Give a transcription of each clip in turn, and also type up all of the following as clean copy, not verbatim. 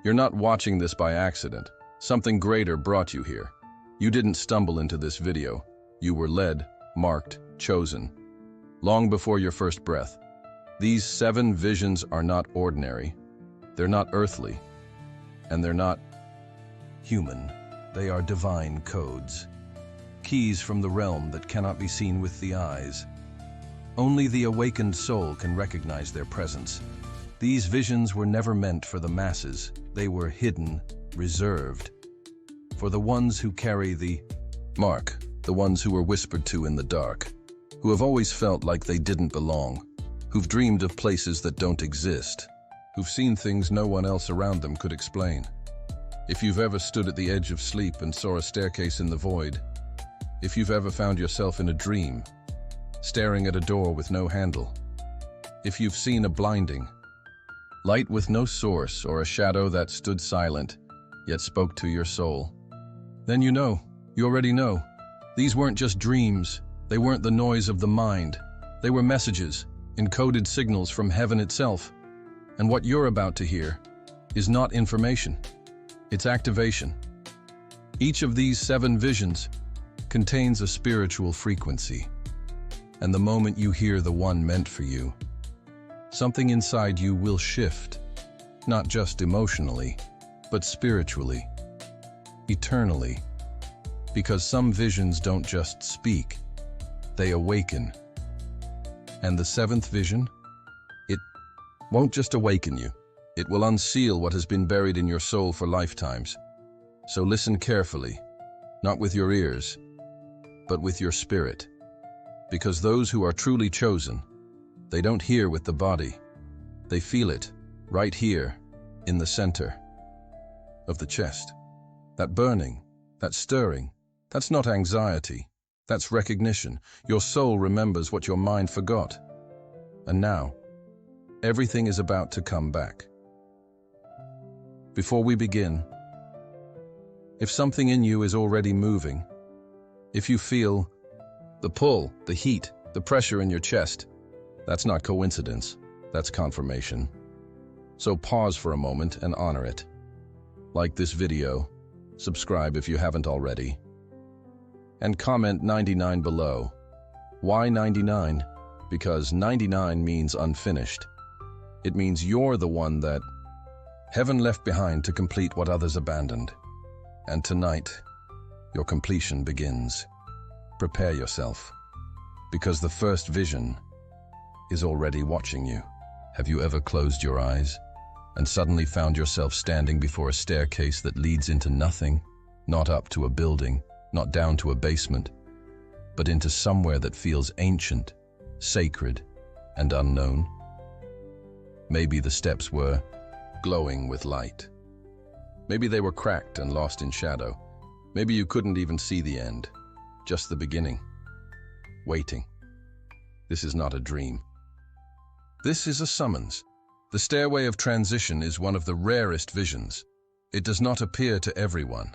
You're not watching this by accident. Something greater brought you here. You didn't stumble into this video. You were led, marked, chosen. Long before your first breath. These 7 visions are not ordinary. They're not earthly. And they're not human. They are divine codes. Keys from the realm that cannot be seen with the eyes. Only the awakened soul can recognize their presence. These visions were never meant for the masses. They were hidden, reserved. For the ones who carry the mark, the ones who were whispered to in the dark, who have always felt like they didn't belong, who've dreamed of places that don't exist, who've seen things no one else around them could explain. If you've ever stood at the edge of sleep and saw a staircase in the void, if you've ever found yourself in a dream, staring at a door with no handle, if you've seen a blinding light with no source or a shadow that stood silent, yet spoke to your soul, then you already know. These weren't just dreams. They weren't the noise of the mind. They were messages, encoded signals from heaven itself. And what you're about to hear is not information. It's activation. Each of these 7 visions contains a spiritual frequency. And the moment you hear the one meant for you, something inside you will shift, not just emotionally, but spiritually, eternally. Because some visions don't just speak, they awaken. And the 7th vision, it won't just awaken you. It will unseal what has been buried in your soul for lifetimes. So listen carefully, not with your ears, but with your spirit. Because those who are truly chosen, they don't hear with the body. They feel it, right here, in the center of the chest. That burning, that stirring, that's not anxiety, that's recognition. Your soul remembers what your mind forgot. And now, everything is about to come back. Before we begin, if something in you is already moving, if you feel the pull, the heat, the pressure in your chest, that's not coincidence, that's confirmation. So pause for a moment and honor it. Like this video, subscribe if you haven't already, and comment 99 below. Why 99? Because 99 means unfinished. It means you're the one that heaven left behind to complete what others abandoned. And tonight, your completion begins. Prepare yourself, because the first vision is already watching you. Have you ever closed your eyes and suddenly found yourself standing before a staircase that leads into nothing, not up to a building, not down to a basement, but into somewhere that feels ancient, sacred, and unknown? Maybe the steps were glowing with light. Maybe they were cracked and lost in shadow. Maybe you couldn't even see the end, just the beginning. Waiting. This is not a dream. This is a summons. The stairway of transition is one of the rarest visions. It does not appear to everyone.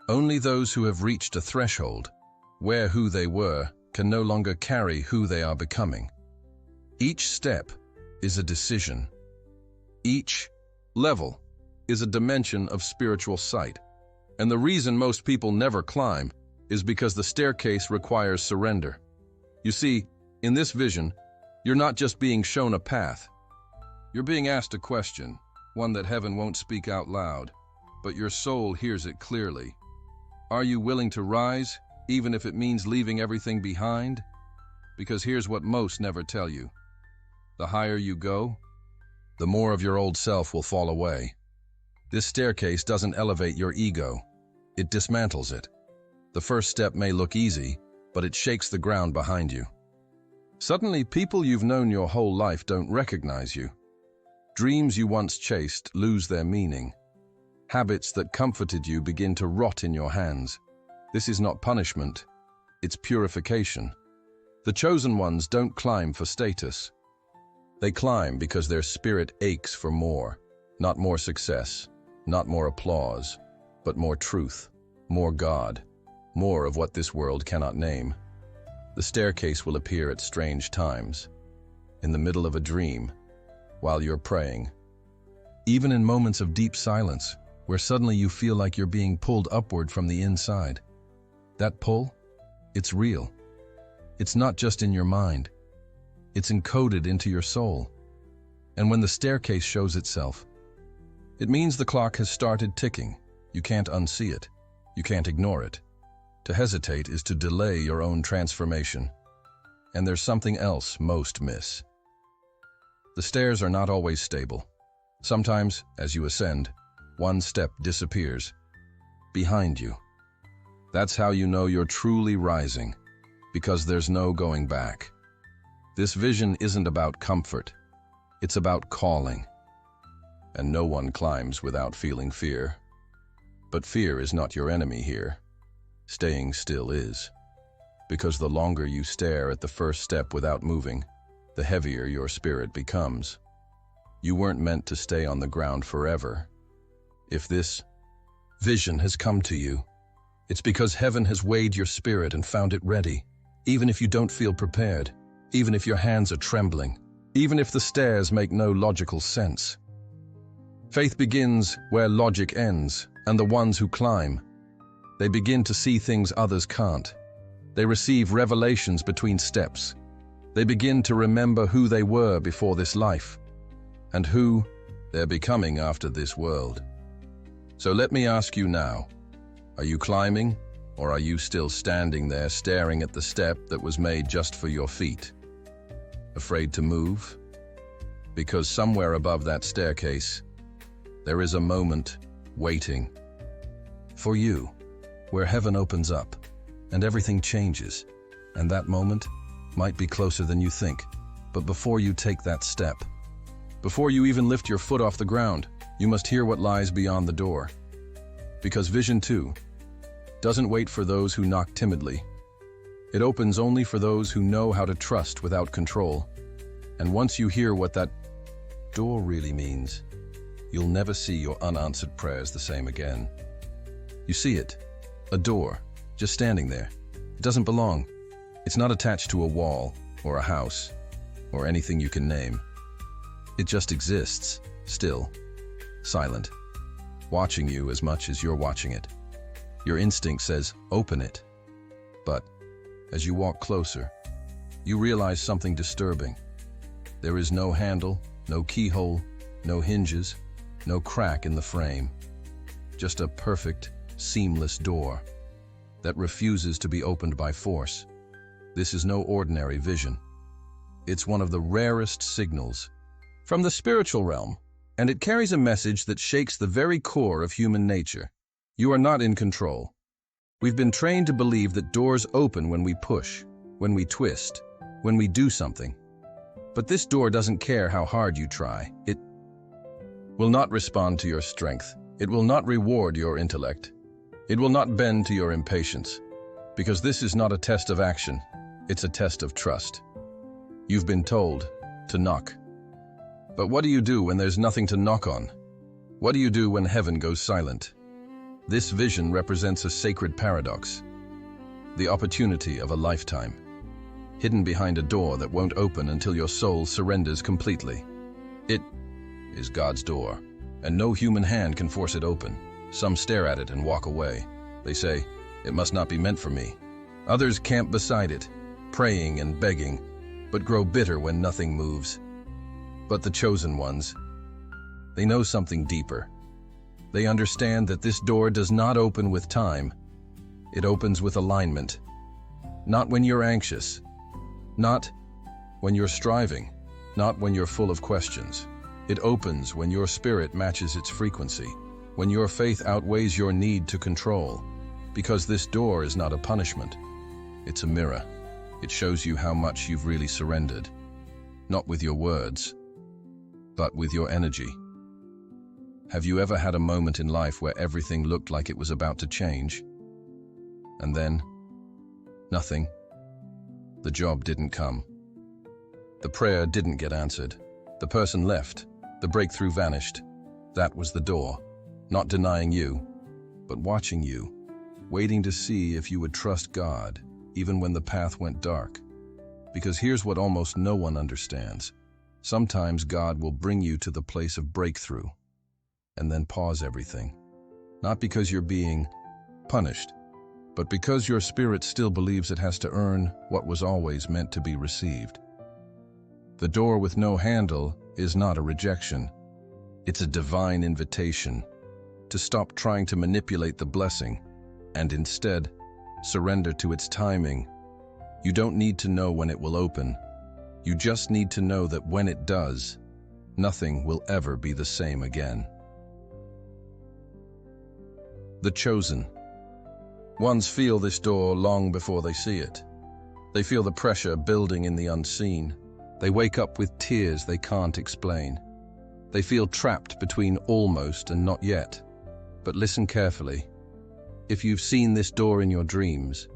Only those who have reached a threshold, where who they were can no longer carry who they are becoming. Each step is a decision. Each level is a dimension of spiritual sight. And the reason most people never climb is because the staircase requires surrender. You see, in this vision, you're not just being shown a path. You're being asked a question, one that heaven won't speak out loud, but your soul hears it clearly. Are you willing to rise, even if it means leaving everything behind? Because here's what most never tell you. The higher you go, the more of your old self will fall away. This staircase doesn't elevate your ego. It dismantles it. The first step may look easy, but it shakes the ground behind you. Suddenly, people you've known your whole life don't recognize you. Dreams you once chased lose their meaning. Habits that comforted you begin to rot in your hands. This is not punishment, it's purification. The chosen ones don't climb for status. They climb because their spirit aches for more. Not more success, not more applause, but more truth, more God, more of what this world cannot name. The staircase will appear at strange times, in the middle of a dream, while you're praying, even in moments of deep silence, where suddenly you feel like you're being pulled upward from the inside. That pull, it's real. It's not just in your mind. It's encoded into your soul. And when the staircase shows itself, it means the clock has started ticking. You can't unsee it. You can't ignore it. To hesitate is to delay your own transformation. And there's something else most miss. The stairs are not always stable. Sometimes, as you ascend, one step disappears behind you. That's how you know you're truly rising, because there's no going back. This vision isn't about comfort. It's about calling. And no one climbs without feeling fear. But fear is not your enemy here. Staying still is. Because the longer you stare at the first step without moving, the heavier your spirit becomes. You weren't meant to stay on the ground forever. If this vision has come to you, it's because heaven has weighed your spirit and found it ready, even if you don't feel prepared, even if your hands are trembling, even if the stairs make no logical sense. Faith begins where logic ends, and the ones who climb, they begin to see things others can't. They receive revelations between steps. They begin to remember who they were before this life, and who they're becoming after this world. So let me ask you now, are you climbing, or are you still standing there staring at the step that was made just for your feet? Afraid to move? Because somewhere above that staircase, there is a moment waiting for you, where heaven opens up and everything changes, and that moment might be closer than you think. But before you take that step, before you even lift your foot off the ground, you must hear what lies beyond the door. Because vision, too, doesn't wait for those who knock timidly. It opens only for those who know how to trust without control. And once you hear what that door really means, you'll never see your unanswered prayers the same again. You see it, a door, just standing there. It doesn't belong. It's not attached to a wall, or a house, or anything you can name. It just exists, still, silent, watching you as much as you're watching it. Your instinct says, open it. But as you walk closer, you realize something disturbing. There is no handle, no keyhole, no hinges, no crack in the frame. Just a perfect, seamless door that refuses to be opened by force. This is no ordinary vision. It's one of the rarest signals from the spiritual realm, and it carries a message that shakes the very core of human nature. You are not in control. We've been trained to believe that doors open when we push, when we twist, when we do something. But this door doesn't care how hard you try. It will not respond to your strength. It will not reward your intellect. It will not bend to your impatience. Because this is not a test of action. It's a test of trust. You've been told to knock. But what do you do when there's nothing to knock on? What do you do when heaven goes silent? This vision represents a sacred paradox, the opportunity of a lifetime, hidden behind a door that won't open until your soul surrenders completely. It is God's door, and no human hand can force it open. Some stare at it and walk away. They say, it must not be meant for me. Others camp beside it, praying and begging, but grow bitter when nothing moves. But the chosen ones, they know something deeper. They understand that this door does not open with time. It opens with alignment. Not when you're anxious. Not when you're striving. Not when you're full of questions. It opens when your spirit matches its frequency. When your faith outweighs your need to control. Because this door is not a punishment. It's a mirror. It shows you how much you've really surrendered. Not with your words, but with your energy. Have you ever had a moment in life where everything looked like it was about to change? And then, nothing. The job didn't come. The prayer didn't get answered. The person left. The breakthrough vanished. That was the door. Not denying you, but watching you, waiting to see if you would trust God, even when the path went dark. Because here's what almost no one understands. Sometimes God will bring you to the place of breakthrough, and then pause everything. Not because you're being punished, but because your spirit still believes it has to earn what was always meant to be received. The door with no handle is not a rejection. It's a divine invitation to stop trying to manipulate the blessing and instead surrender to its timing. You don't need to know when it will open. You just need to know that when it does, nothing will ever be the same again. The chosen. Ones feel this door long before they see it. They feel the pressure building in the unseen. They wake up with tears they can't explain. They feel trapped between almost and not yet. But listen carefully. If you've seen this door in your dreams,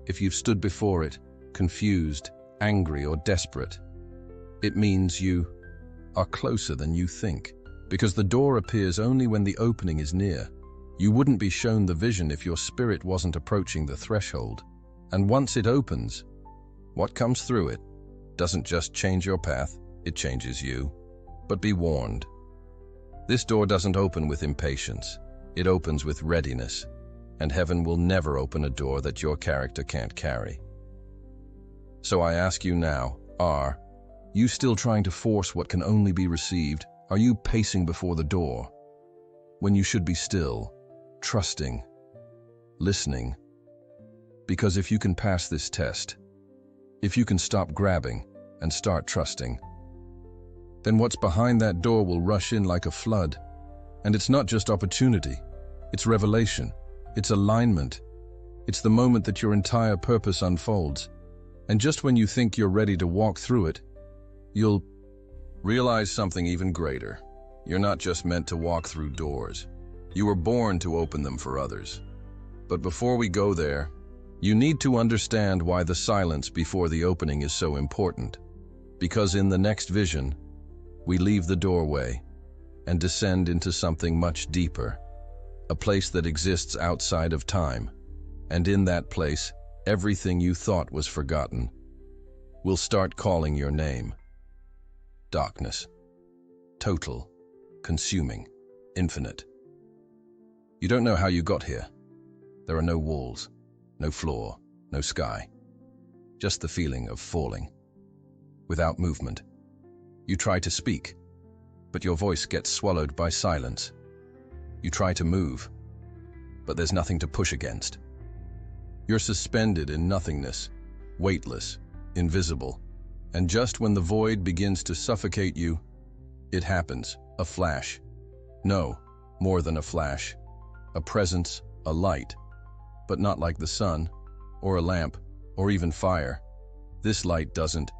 if you've stood before it, confused, angry, or desperate, it means you are closer than you think, because the door appears only when the opening is near. You wouldn't be shown the vision if your spirit wasn't approaching the threshold. And once it opens, what comes through it doesn't just change your path, it changes you. But be warned. This door doesn't open with impatience. It opens with readiness. And heaven will never open a door that your character can't carry. So I ask you now, are you still trying to force what can only be received? Are you pacing before the door when you should be still, trusting, listening? Because if you can pass this test, if you can stop grabbing and start trusting, then what's behind that door will rush in like a flood. And it's not just opportunity, it's revelation, it's alignment. It's the moment that your entire purpose unfolds. And just when you think you're ready to walk through it, you'll realize something even greater. You're not just meant to walk through doors. You were born to open them for others. But before we go there, you need to understand why the silence before the opening is so important. Because in the next vision, we leave the doorway and descend into something much deeper, a place that exists outside of time. And in that place, everything you thought was forgotten will start calling your name. Darkness. Total. Consuming. Infinite. You don't know how you got here. There are no walls, no floor, no sky. Just the feeling of falling. Without movement. You try to speak, but your voice gets swallowed by silence. You try to move, but there's nothing to push against. You're suspended in nothingness, weightless, invisible. And just when the void begins to suffocate you, it happens, a flash. No, more than a flash. A presence, a light. But not like the sun, or a lamp, or even fire. This light doesn't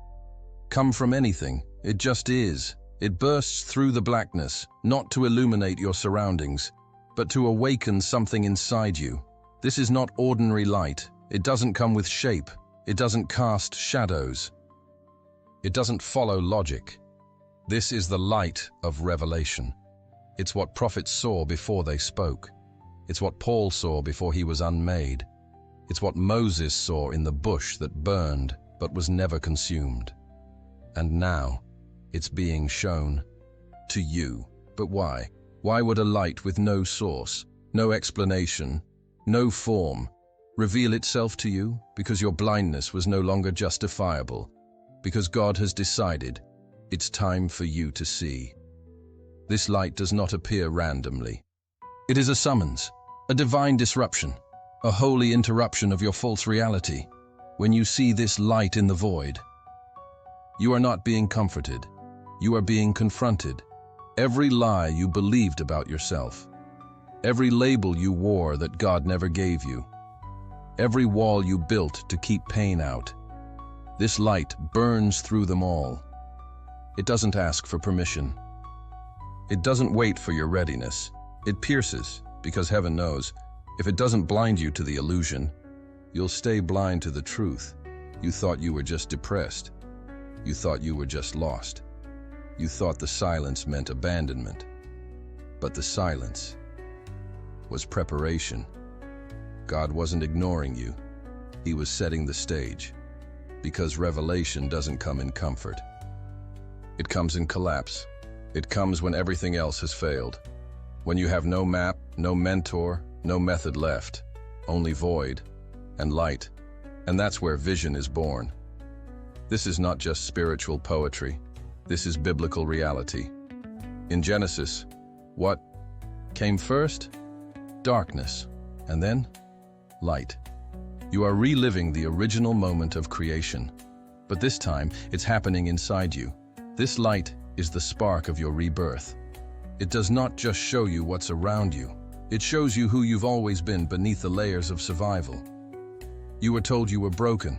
come from anything, it just is. It bursts through the blackness, not to illuminate your surroundings, but to awaken something inside you. This is not ordinary light. It doesn't come with shape. It doesn't cast shadows. It doesn't follow logic. This is the light of revelation. It's what prophets saw before they spoke. It's what Paul saw before he was unmade. It's what Moses saw in the bush that burned but was never consumed. And now, it's being shown to you. But why? Why would a light with no source, no explanation, no form, reveal itself to you? Because your blindness was no longer justifiable. Because God has decided it's time for you to see. This light does not appear randomly. It is a summons, a divine disruption, a holy interruption of your false reality. When you see this light in the void, you are not being comforted. You are being confronted. Every lie you believed about yourself, every label you wore that God never gave you, every wall you built to keep pain out, this light burns through them all. It doesn't ask for permission. It doesn't wait for your readiness. It pierces, because heaven knows, if it doesn't blind you to the illusion, you'll stay blind to the truth. You thought you were just depressed. You thought you were just lost. You thought the silence meant abandonment. But the silence was preparation. God wasn't ignoring you. He was setting the stage. Because revelation doesn't come in comfort. It comes in collapse. It comes when everything else has failed. When you have no map, no mentor, no method left, only void and light. And that's where vision is born. This is not just spiritual poetry. This is biblical reality. In Genesis, what came first? Darkness, and then light. You are reliving the original moment of creation, but this time it's happening inside you. This light is the spark of your rebirth. It does not just show you what's around you, it shows you who you've always been beneath the layers of survival. You were told you were broken,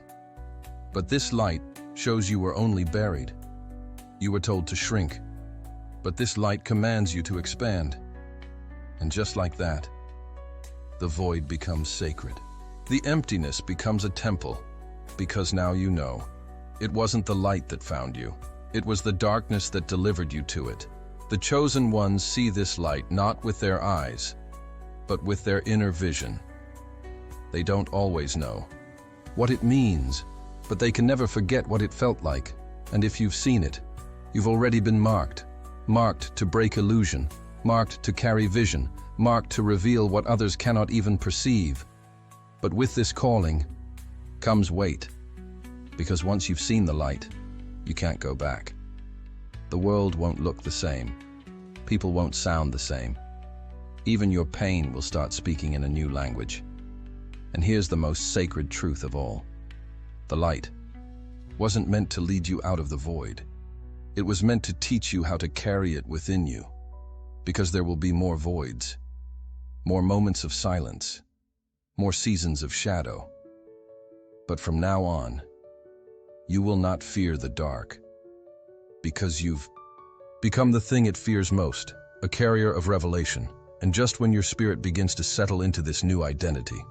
but this light shows you were only buried. You were told to shrink, but this light commands you to expand. And just like that, the void becomes sacred. The emptiness becomes a temple, because now you know. It wasn't the light that found you. It was the darkness that delivered you to it. The chosen ones see this light not with their eyes, but with their inner vision. They don't always know what it means, but they can never forget what it felt like. And if you've seen it, you've already been marked. Marked to break illusion, marked to carry vision, marked to reveal what others cannot even perceive. But with this calling comes weight, because once you've seen the light, you can't go back. The world won't look the same. People won't sound the same. Even your pain will start speaking in a new language. And here's the most sacred truth of all. The light wasn't meant to lead you out of the void. It was meant to teach you how to carry it within you. Because there will be more voids, more moments of silence, more seasons of shadow. But from now on, you will not fear the dark, because you've become the thing it fears most, a carrier of revelation. And just when your spirit begins to settle into this new identity,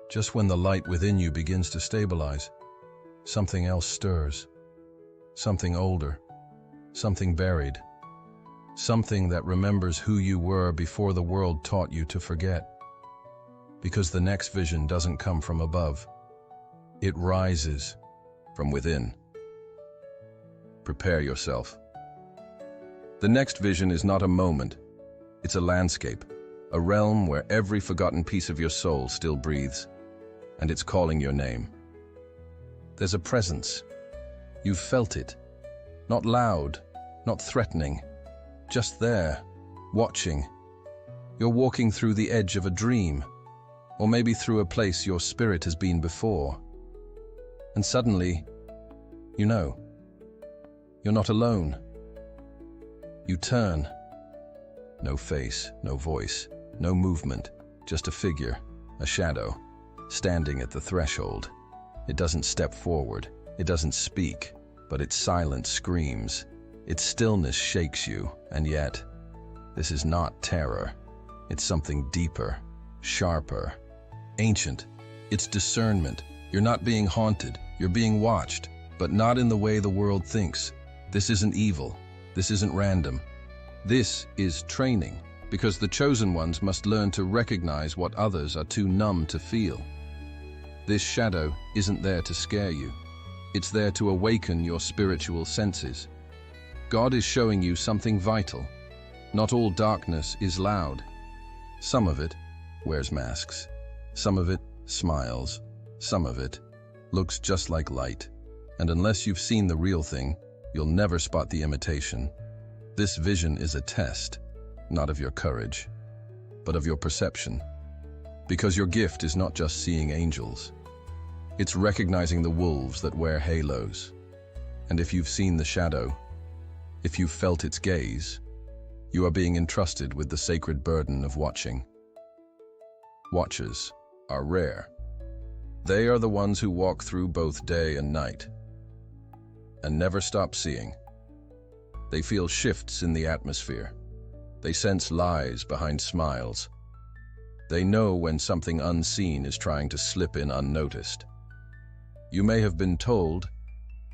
just when the light within you begins to stabilize, something else stirs, something older, something buried, something that remembers who you were before the world taught you to forget. Because the next vision doesn't come from above, it rises from within. Prepare yourself. The next vision is not a moment, it's a landscape, a realm where every forgotten piece of your soul still breathes, and it's calling your name. There's a presence. You've felt it. Not loud, not threatening, just there, watching. You're walking through the edge of a dream, or maybe through a place your spirit has been before. And suddenly, you know, you're not alone. You turn. No face, no voice, no movement, just a figure, a shadow, standing at the threshold. It doesn't step forward, it doesn't speak, but its silence screams. Its stillness shakes you, and yet, this is not terror. It's something deeper, sharper, ancient. It's discernment. You're not being haunted, you're being watched, but not in the way the world thinks. This isn't evil. This isn't random. This is training, because the chosen ones must learn to recognize what others are too numb to feel. This shadow isn't there to scare you. It's there to awaken your spiritual senses. God is showing you something vital. Not all darkness is loud. Some of it wears masks. Some of it smiles. Some of it looks just like light. And unless you've seen the real thing, you'll never spot the imitation. This vision is a test, not of your courage, but of your perception. Because your gift is not just seeing angels. It's recognizing the wolves that wear halos. And if you've seen the shadow, if you've felt its gaze, you are being entrusted with the sacred burden of watching. Watchers are rare. They are the ones who walk through both day and night, and never stop seeing. They feel shifts in the atmosphere. They sense lies behind smiles. They know when something unseen is trying to slip in unnoticed. You may have been told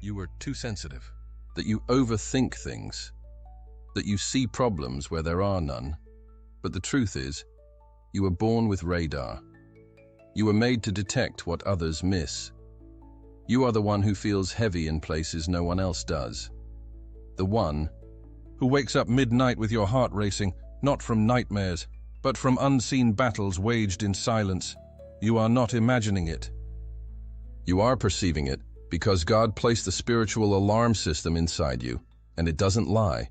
you were too sensitive, that you overthink things, that you see problems where there are none. But the truth is, you were born with radar. You were made to detect what others miss. You are the one who feels heavy in places no one else does. The one who wakes up midnight with your heart racing, not from nightmares, but from unseen battles waged in silence. You are not imagining it. You are perceiving it because God placed the spiritual alarm system inside you, and it doesn't lie.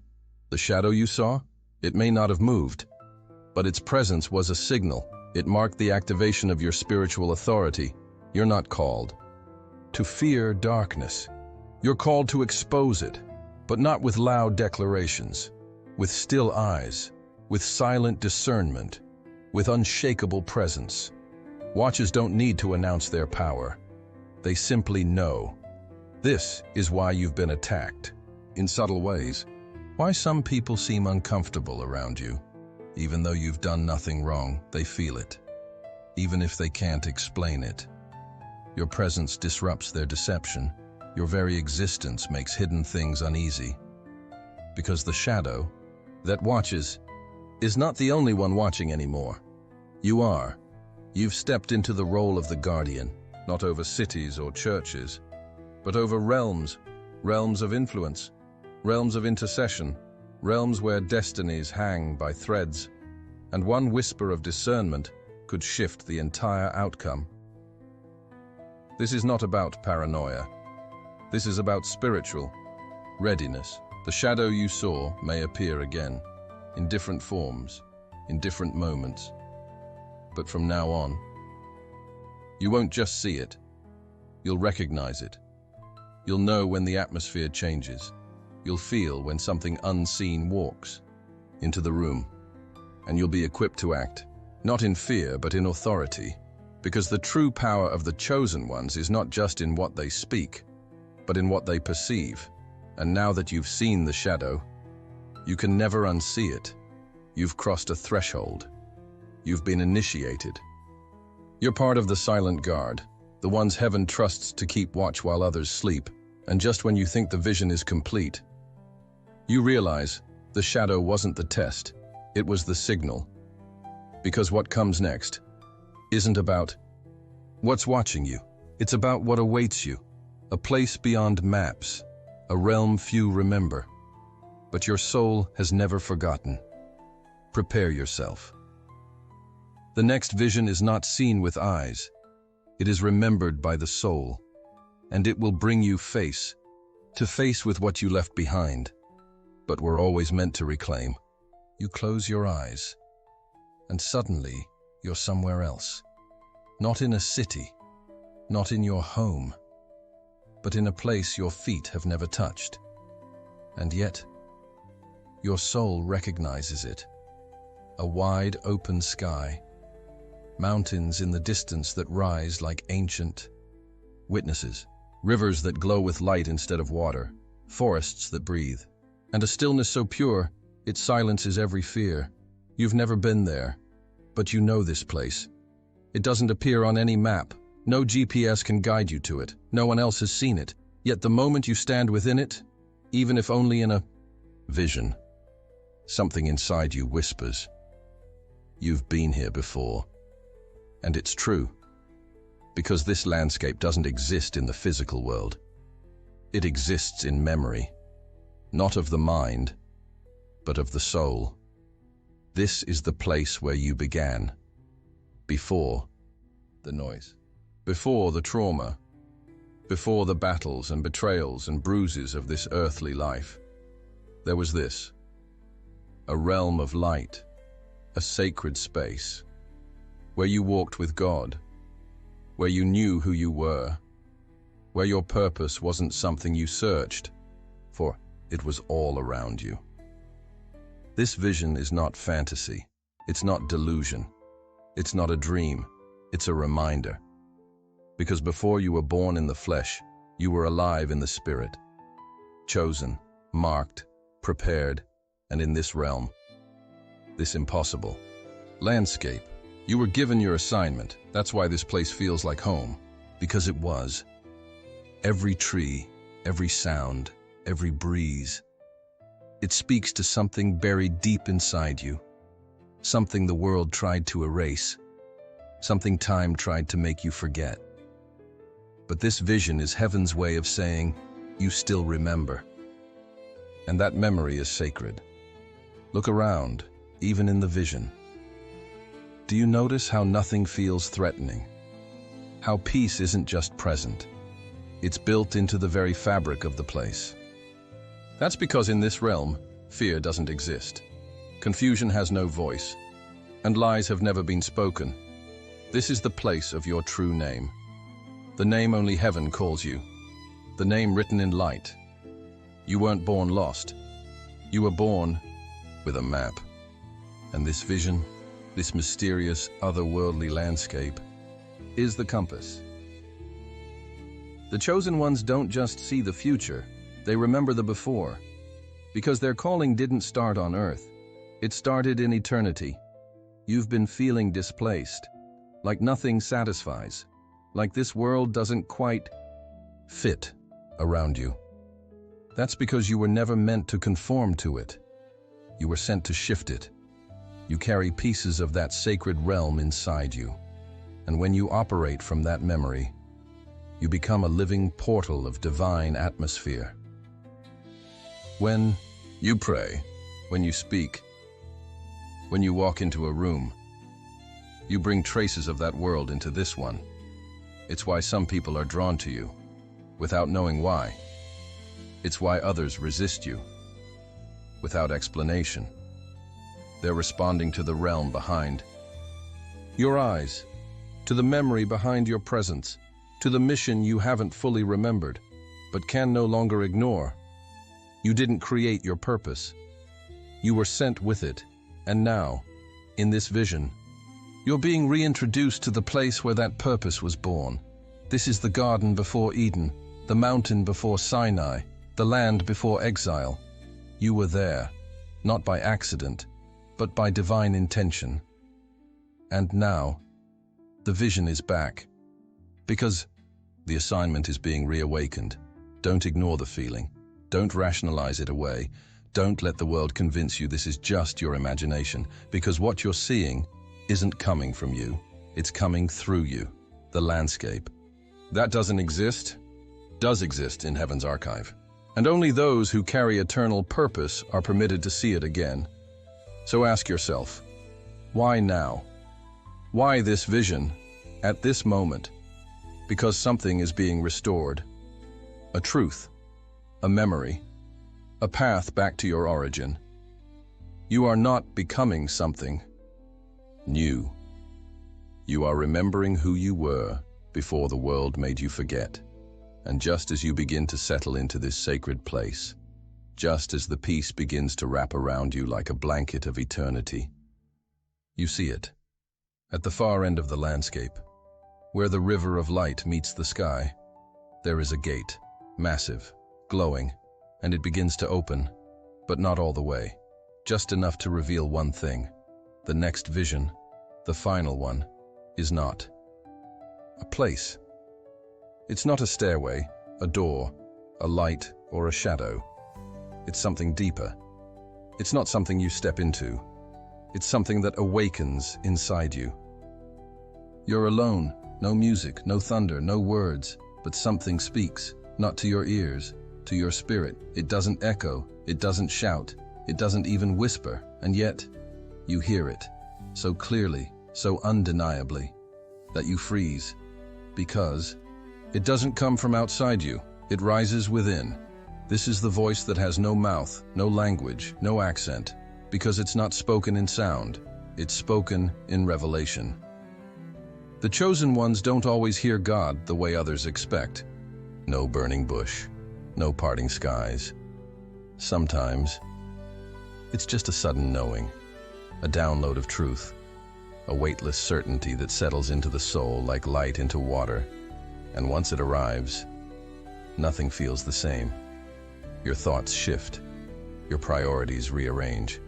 The shadow you saw, it may not have moved, but its presence was a signal. It marked the activation of your spiritual authority. You're not called to fear darkness. You're called to expose it, but not with loud declarations, with still eyes, with silent discernment, with unshakable presence. Watchers don't need to announce their power. They simply know. This is why you've been attacked, in subtle ways. Why some people seem uncomfortable around you. Even though you've done nothing wrong, they feel it. Even if they can't explain it. Your presence disrupts their deception. Your very existence makes hidden things uneasy. Because the shadow that watches is not the only one watching anymore. You are. You've stepped into the role of the guardian, not over cities or churches, but over realms, realms of influence, realms of intercession, realms where destinies hang by threads, and one whisper of discernment could shift the entire outcome. This is not about paranoia. This is about spiritual readiness. The shadow you saw may appear again, in different forms, in different moments. But from now on, you won't just see it. You'll recognize it. You'll know when the atmosphere changes. You'll feel when something unseen walks into the room. And you'll be equipped to act, not in fear, but in authority. Because the true power of the chosen ones is not just in what they speak, but in what they perceive. And now that you've seen the shadow, you can never unsee it. You've crossed a threshold. You've been initiated. You're part of the silent guard, the ones heaven trusts to keep watch while others sleep. And just when you think the vision is complete, you realize the shadow wasn't the test, it was the signal. Because what comes next isn't about what's watching you. It's about what awaits you. A place beyond maps, a realm few remember. But your soul has never forgotten. Prepare yourself. The next vision is not seen with eyes. It is remembered by the soul. And it will bring you face to face with what you left behind, but were always meant to reclaim. You close your eyes, and suddenly you're somewhere else. Not in a city, not in your home, but in a place your feet have never touched. And yet, your soul recognizes it. A wide open sky, mountains in the distance that rise like ancient witnesses, rivers that glow with light instead of water, forests that breathe, and a stillness so pure it silences every fear. You've never been there, but you know this place. It doesn't appear on any map. No GPS can guide you to it. No one else has seen it. Yet the moment you stand within it, even if only in a vision, something inside you whispers, "You've been here before." And it's true, because this landscape doesn't exist in the physical world. It exists in memory, not of the mind, but of the soul. This is the place where you began, before the noise, before the trauma, before the battles and betrayals and bruises of this earthly life. There was this, a realm of light, a sacred space, where you walked with God, where you knew who you were, where your purpose wasn't something you searched for, it was all around you. This vision is not fantasy, it's not delusion, it's not a dream, it's a reminder. Because before you were born in the flesh, you were alive in the spirit, chosen, marked, prepared, and in this realm, this impossible landscape, you were given your assignment. That's why this place feels like home, because it was. Every tree, every sound, every breeze, it speaks to something buried deep inside you, something the world tried to erase, something time tried to make you forget. But this vision is heaven's way of saying, you still remember. And that memory is sacred. Look around. even in the vision. Do you notice how nothing feels threatening? How peace isn't just present, it's built into the very fabric of the place. That's because in this realm, fear doesn't exist. Confusion has no voice, and lies have never been spoken. This is the place of your true name. The name only heaven calls you. The name written in light. You weren't born lost. You were born with a map. And this vision, this mysterious, otherworldly landscape, is the compass. The chosen ones don't just see the future, they remember the before. Because their calling didn't start on earth. It started in eternity. You've been feeling displaced, like nothing satisfies, like this world doesn't quite fit around you. That's because you were never meant to conform to it. You were sent to shift it. You carry pieces of that sacred realm inside you. And when you operate from that memory, you become a living portal of divine atmosphere. When you pray, when you speak, when you walk into a room, you bring traces of that world into this one. It's why some people are drawn to you, without knowing why. It's why others resist you, without explanation. They're responding to the realm behind your eyes, to the memory behind your presence, to the mission you haven't fully remembered, but can no longer ignore. You didn't create your purpose. You were sent with it, and now, in this vision, you're being reintroduced to the place where that purpose was born. This is the garden before Eden, the mountain before Sinai, the land before exile. You were there, not by accident, but by divine intention. And now, the vision is back. Because the assignment is being reawakened. Don't ignore the feeling. Don't rationalize it away. Don't let the world convince you this is just your imagination, because what you're seeing isn't coming from you. It's coming through you, the landscape. That doesn't exist, does exist in heaven's archive. And only those who carry eternal purpose are permitted to see it again. So ask yourself, why now? Why this vision, at this moment? Because something is being restored. A truth, a memory, a path back to your origin. You are not becoming something new. You are remembering who you were before the world made you forget. And just as you begin to settle into this sacred place, just as the peace begins to wrap around you like a blanket of eternity, you see it. At the far end of the landscape, where the river of light meets the sky, there is a gate, massive, glowing, and it begins to open, but not all the way, just enough to reveal one thing. The next vision, the final one, is not a place. It's not a stairway, a door, a light, or a shadow. It's something deeper. It's not something you step into. It's something that awakens inside you. You're alone, no music, no thunder, no words, but something speaks, not to your ears, to your spirit. It doesn't echo, it doesn't shout, it doesn't even whisper, and yet you hear it, so clearly, so undeniably, that you freeze, because it doesn't come from outside you, it rises within. This is the voice that has no mouth, no language, no accent, because it's not spoken in sound, it's spoken in revelation. The chosen ones don't always hear God the way others expect. No burning bush, no parting skies. Sometimes, it's just a sudden knowing, a download of truth, a weightless certainty that settles into the soul like light into water. And once it arrives, nothing feels the same. Your thoughts shift, your priorities rearrange.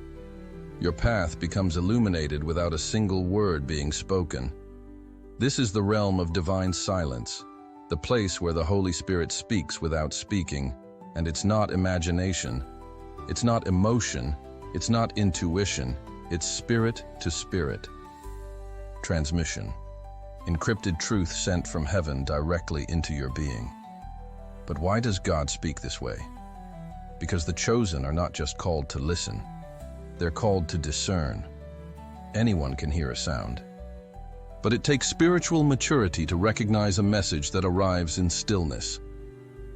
Your path becomes illuminated without a single word being spoken. This is the realm of divine silence, the place where the Holy Spirit speaks without speaking, and it's not imagination, it's not emotion, it's not intuition, it's spirit to spirit. Transmission. Encrypted truth sent from heaven directly into your being. But why does God speak this way? Because the chosen are not just called to listen. they're called to discern. Anyone can hear a sound. But it takes spiritual maturity to recognize a message that arrives in stillness.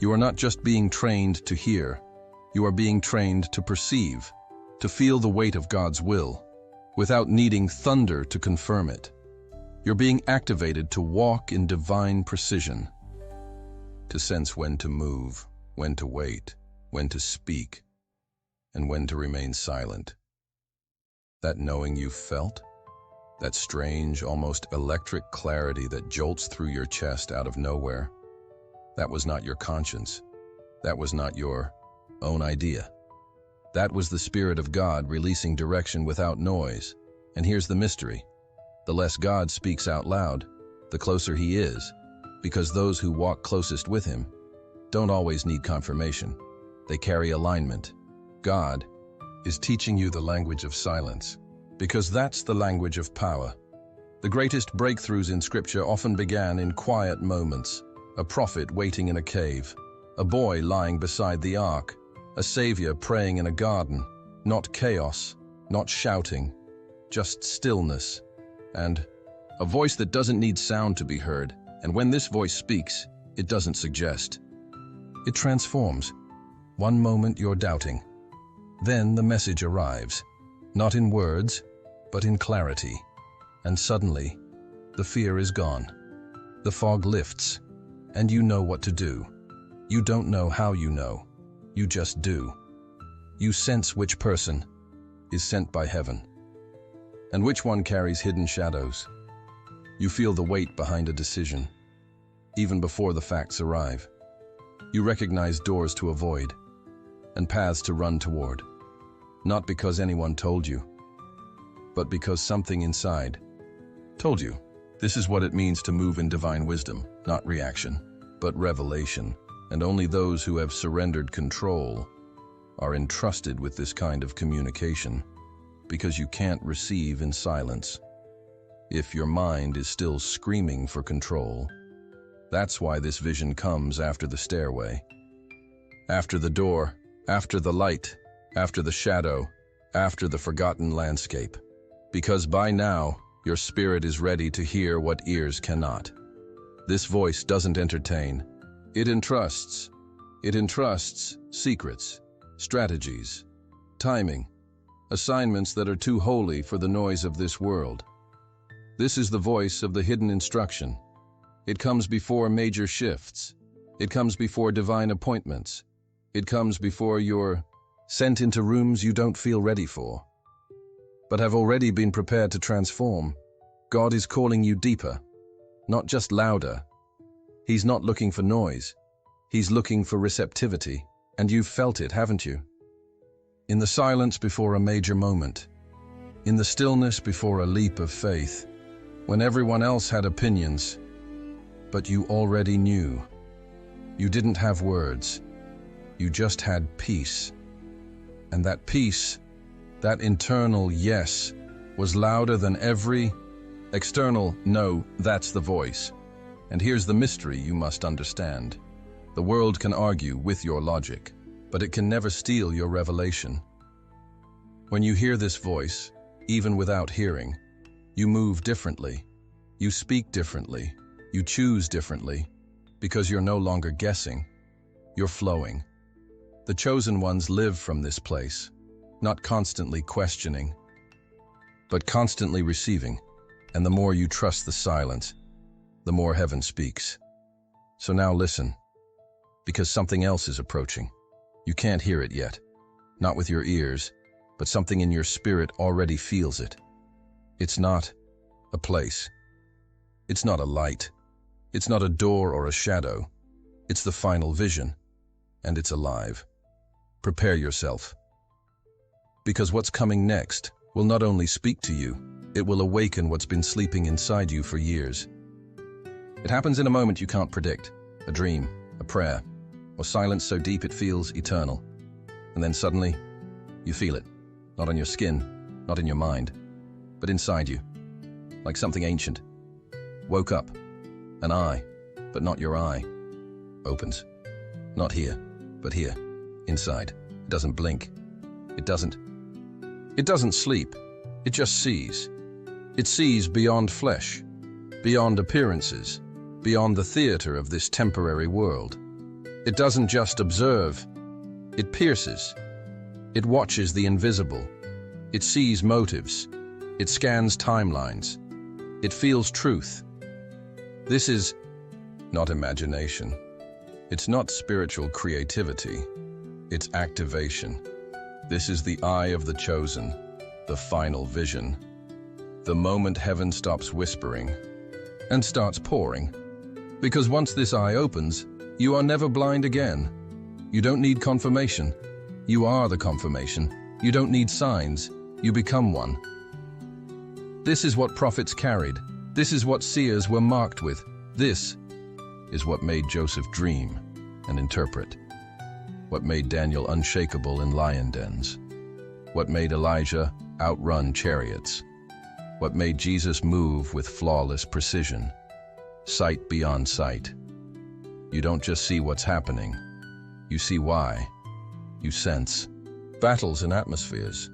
You are not just being trained to hear, you are being trained to perceive, to feel the weight of God's will, without needing thunder to confirm it. You're being activated to walk in divine precision, to sense when to move, when to wait, when to speak, and when to remain silent. That knowing you felt, that strange, almost electric clarity that jolts through your chest out of nowhere, that was not your conscience. That was not your own idea. That was the Spirit of God releasing direction without noise. And here's the mystery. The less God speaks out loud, the closer He is, because those who walk closest with Him don't always need confirmation. They carry alignment. God is teaching you the language of silence, because that's the language of power. The greatest breakthroughs in Scripture often began in quiet moments. A prophet waiting in a cave, a boy lying beside the ark, a savior praying in a garden. Not chaos, not shouting, just stillness. And a voice that doesn't need sound to be heard. And when this voice speaks, it doesn't suggest. It transforms. One moment you're doubting. Then the message arrives, not in words, but in clarity. And suddenly, the fear is gone. The fog lifts, and you know what to do. You don't know how you know. You just do. You sense which person is sent by heaven, and which one carries hidden shadows. You feel the weight behind a decision, even before the facts arrive. You recognize doors to avoid, and paths to run toward, not because anyone told you, but because something inside told you. This is what it means to move in divine wisdom, not reaction, but revelation. And only those who have surrendered control are entrusted with this kind of communication, because you can't receive in silence. If your mind is still screaming for control, that's why this vision comes after the stairway, after the door, after the light, after the shadow, after the forgotten landscape. Because by now, your spirit is ready to hear what ears cannot. This voice doesn't entertain. It entrusts. It entrusts secrets, strategies, timing, assignments that are too holy for the noise of this world. This is the voice of the hidden instruction. It comes before major shifts. It comes before divine appointments. It comes before you're sent into rooms you don't feel ready for, but have already been prepared to transform. God is calling you deeper, not just louder. He's not looking for noise. He's looking for receptivity. And you've felt it, haven't you? In the silence before a major moment, in the stillness before a leap of faith, when everyone else had opinions, but you already knew. You didn't have words. You just had peace. And that peace, that internal yes, was louder than every external no. That's the voice. And here's the mystery you must understand. The world can argue with your logic, but it can never steal your revelation. When you hear this voice, even without hearing, you move differently. You speak differently. You choose differently, because you're no longer guessing. You're flowing. The chosen ones live from this place, not constantly questioning, but constantly receiving. And the more you trust the silence, the more heaven speaks. So now listen, because something else is approaching. You can't hear it yet, not with your ears, but something in your spirit already feels it. It's not a place. It's not a light. It's not a door or a shadow. It's the final vision, and it's alive. Prepare yourself, because what's coming next will not only speak to you, it will awaken what's been sleeping inside you for years. It happens in a moment you can't predict, a dream, a prayer, or silence so deep it feels eternal. And then suddenly, you feel it, not on your skin, not in your mind, but inside you, like something ancient. Woke up, an eye, but not your eye, opens. Not here, but here, inside. It doesn't blink. It doesn't It doesn't sleep, it just sees. It sees beyond flesh, beyond appearances, beyond the theater of this temporary world. It doesn't just observe, it pierces. It watches the invisible. It sees motives. It scans timelines. It feels truth. This is not imagination. It's not spiritual creativity. It's activation. This is the eye of the chosen, the final vision. The moment heaven stops whispering and starts pouring. Because once this eye opens, you are never blind again. You don't need confirmation. You are the confirmation. You don't need signs. You become one. This is what prophets carried. This is what seers were marked with. This is what made Joseph dream and interpret. What made Daniel unshakable in lion dens. What made Elijah outrun chariots. What made Jesus move with flawless precision. Sight beyond sight. You don't just see what's happening. You see why. You sense battles in atmospheres.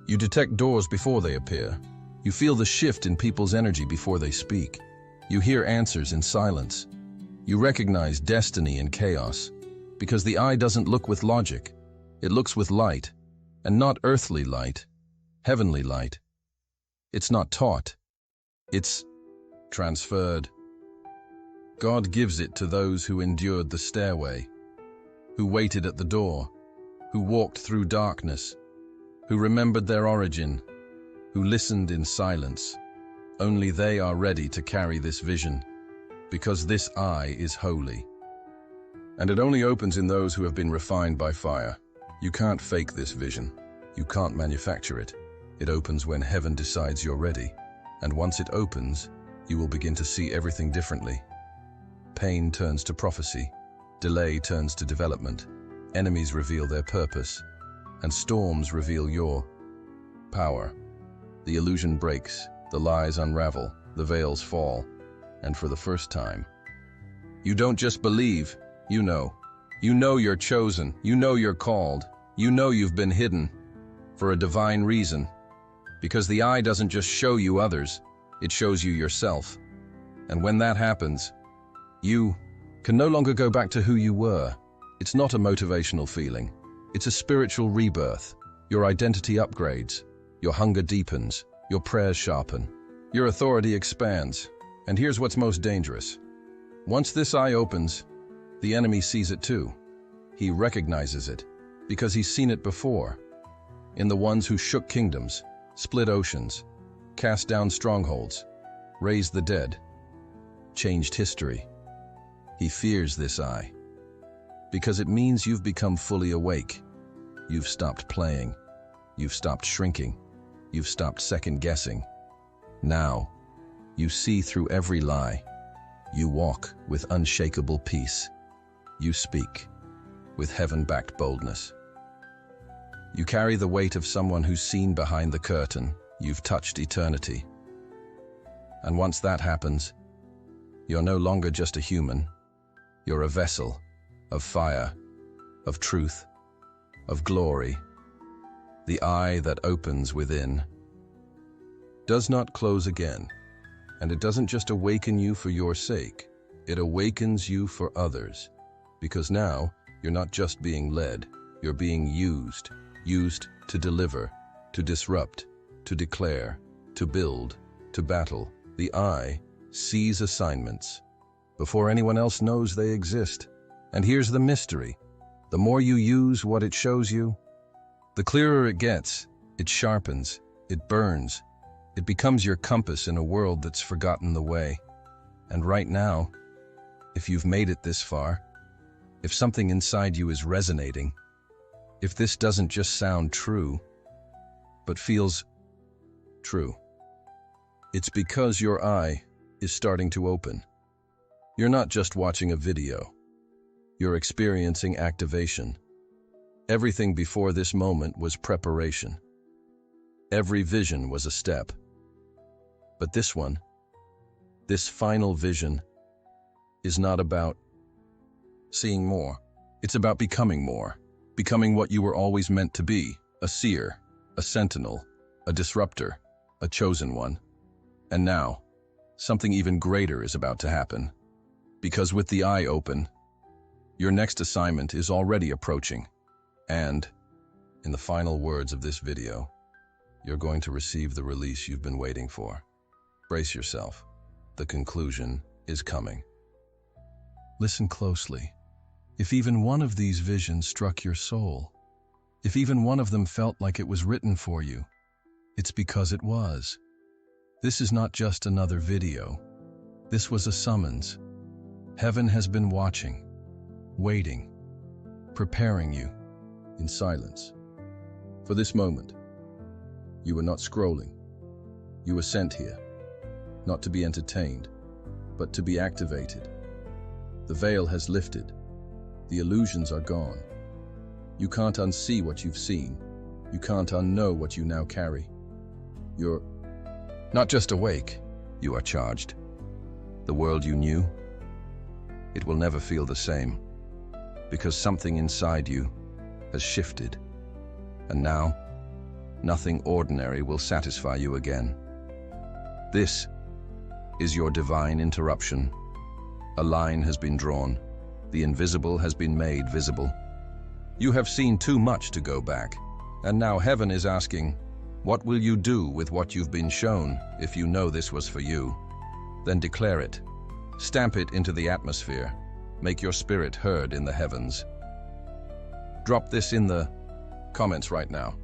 You detect doors before they appear. You feel the shift in people's energy before they speak. You hear answers in silence. You recognize destiny in chaos, because the eye doesn't look with logic. It looks with light, and not earthly light, heavenly light. It's not taught. It's transferred. God gives it to those who endured the stairway, who waited at the door, who walked through darkness, who remembered their origin, who listened in silence. Only they are ready to carry this vision, because this eye is holy. And it only opens in those who have been refined by fire. You can't fake this vision. You can't manufacture it. It opens when heaven decides you're ready. And once it opens, you will begin to see everything differently. Pain turns to prophecy. Delay turns to development. Enemies reveal their purpose. And storms reveal your power. The illusion breaks. The lies unravel. The veils fall. And for the first time, you don't just believe, you know. You know you're chosen. You know you're called. You know you've been hidden for a divine reason. Because the eye doesn't just show you others, it shows you yourself. And when that happens, you can no longer go back to who you were. It's not a motivational feeling. It's a spiritual rebirth. Your identity upgrades. Your hunger deepens. Your prayers sharpen. Your authority expands. And here's what's most dangerous. Once this eye opens, the enemy sees it too. He recognizes it because he's seen it before. In the ones who shook kingdoms, split oceans, cast down strongholds, raised the dead, changed history. He fears this eye because it means you've become fully awake. You've stopped playing. You've stopped shrinking. You've stopped second-guessing. Now, you see through every lie. You walk with unshakable peace. You speak with heaven-backed boldness. You carry the weight of someone who's seen behind the curtain. You've touched eternity. And once that happens, you're no longer just a human. You're a vessel of fire, of truth, of glory. The eye that opens within does not close again. And it doesn't just awaken you for your sake. It awakens you for others. Because now, you're not just being led, you're being used. Used to deliver, to disrupt, to declare, to build, to battle. The eye sees assignments before anyone else knows they exist. And here's the mystery. The more you use what it shows you, the clearer it gets. It sharpens, it burns. It becomes your compass in a world that's forgotten the way. And right now, if you've made it this far, if something inside you is resonating, if this doesn't just sound true, but feels true, it's because your eye is starting to open. You're not just watching a video. You're experiencing activation. Everything before this moment was preparation. Every vision was a step. But this one, this final vision, is not about seeing more. It's about becoming more. Becoming what you were always meant to be, a seer. a sentinel, a disruptor, a chosen one. And now, something even greater is about to happen. Because with the eye open, your next assignment is already approaching. And, in the final words of this video, you're going to receive the release you've been waiting for. Brace yourself. The conclusion is coming. Listen closely. If even one of these visions struck your soul, if even one of them felt like it was written for you, it's because it was. This is not just another video. This was a summons. Heaven has been watching, waiting, preparing you in silence. For this moment, you were not scrolling. You were sent here, not to be entertained, but to be activated. The veil has lifted. The illusions are gone. You can't unsee what you've seen. You can't unknow what you now carry. You're not just awake, you are charged. The world you knew, it will never feel the same, because something inside you has shifted. And now, nothing ordinary will satisfy you again. This is your divine interruption. A line has been drawn. The invisible has been made visible. You have seen too much to go back, and now heaven is asking, what will you do with what you've been shown if you know this was for you? Then declare it. Stamp it into the atmosphere. Make your spirit heard in the heavens. Drop this in the comments right now.